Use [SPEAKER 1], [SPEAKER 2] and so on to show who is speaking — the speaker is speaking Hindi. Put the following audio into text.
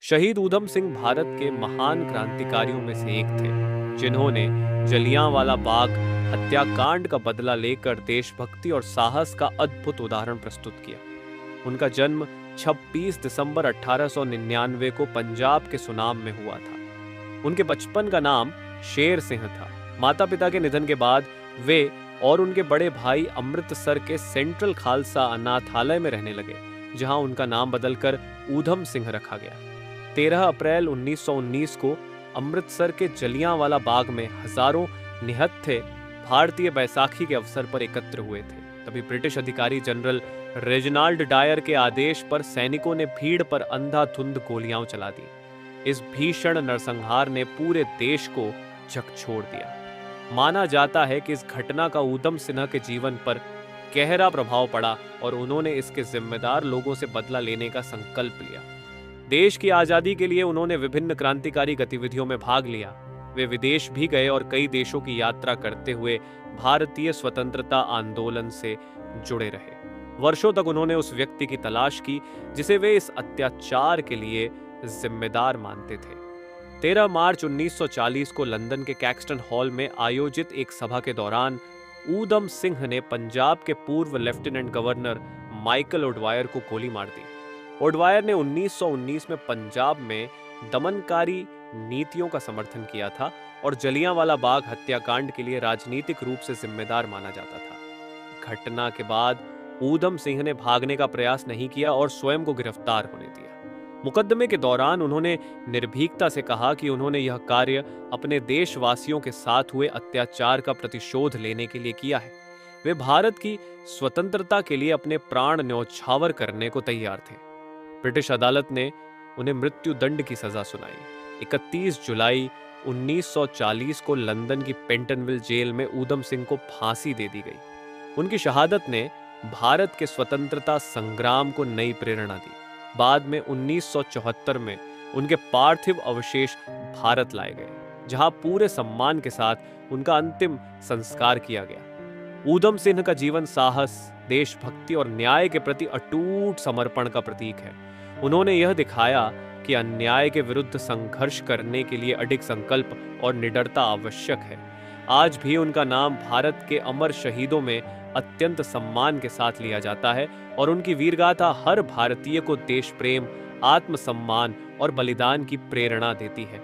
[SPEAKER 1] शहीद ऊधम सिंह भारत के महान क्रांतिकारियों में से एक थे, जिन्होंने जलियांवाला बाग हत्याकांड का बदला लेकर देशभक्ति और साहस का अद्भुत उदाहरण प्रस्तुत किया। उनका जन्म 26 दिसंबर 1899 को पंजाब के सुनाम में हुआ था। उनके बचपन का नाम शेर सिंह था। माता पिता के निधन के बाद वे और उनके बड़े भाई अमृतसर के सेंट्रल खालसा अनाथालय में रहने लगे, जहां उनका नाम बदलकर ऊधम सिंह रखा गया। 13 अप्रैल 1919 को अमृतसर के जलियांवाला बाग में हजारों निहत्थे भारतीय बैसाखी के अवसर पर एकत्र हुए थे। तभी ब्रिटिश अधिकारी जनरल रेजिनाल्ड डायर के आदेश पर सैनिकों ने भीड़ पर अंधाधुंध गोलियां चला दी। इस भीषण नरसंहार ने पूरे देश को झकझोर दिया। माना जाता है कि इस घटना का ऊधम सिन्हा के जीवन पर गहरा प्रभाव पड़ा और उन्होंने इसके जिम्मेदार लोगों से बदला लेने का संकल्प लिया। देश की आजादी के लिए उन्होंने विभिन्न क्रांतिकारी गतिविधियों में भाग लिया। वे विदेश भी गए और कई देशों की यात्रा करते हुए भारतीय स्वतंत्रता आंदोलन से जुड़े रहे। वर्षों तक उन्होंने उस व्यक्ति की तलाश की जिसे वे इस अत्याचार के लिए जिम्मेदार मानते थे। 13 मार्च 1940 को लंदन के कैक्सटन हॉल में आयोजित एक सभा के दौरान ऊधम सिंह ने पंजाब के पूर्व लेफ्टिनेंट गवर्नर माइकल ओडवायर को गोली मार दी। ओडवायर ने 1919 में पंजाब में दमनकारी नीतियों का समर्थन किया था और जलियांवाला बाग हत्याकांड के लिए राजनीतिक रूप से जिम्मेदार माना जाता था। घटना के बाद ऊधम सिंह ने भागने का प्रयास नहीं किया और स्वयं को गिरफ्तार होने दिया। मुकदमे के दौरान उन्होंने निर्भीकता से कहा कि उन्होंने यह कार्य अपने देशवासियों के साथ हुए अत्याचार का प्रतिशोध लेने के लिए किया है। वे भारत की स्वतंत्रता के लिए अपने प्राण न्यौछावर करने को तैयार थे। ब्रिटिश अदालत ने उन्हें मृत्यु दंड की सजा सुनाई। 31 जुलाई 1940 को लंदन की पेंटनविल जेल में ऊधम सिंह को फांसी दे दी गई। उनकी शहादत ने भारत के स्वतंत्रता संग्राम को नई प्रेरणा दी। बाद में 1974 में उनके पार्थिव अवशेष भारत लाए गए, जहां पूरे सम्मान के साथ उनका अंतिम संस्कार किया गया। ऊधम सिंह का जीवन साहस, देशभक्ति और न्याय के प्रति अटूट समर्पण का प्रतीक है। उन्होंने यह दिखाया कि अन्याय के विरुद्ध संघर्ष करने के लिए अडिग संकल्प और निडरता आवश्यक है। आज भी उनका नाम भारत के अमर शहीदों में अत्यंत सम्मान के साथ लिया जाता है और उनकी वीरगाथा हर भारतीय को देश प्रेम, आत्मसम्मान और बलिदान की प्रेरणा देती है।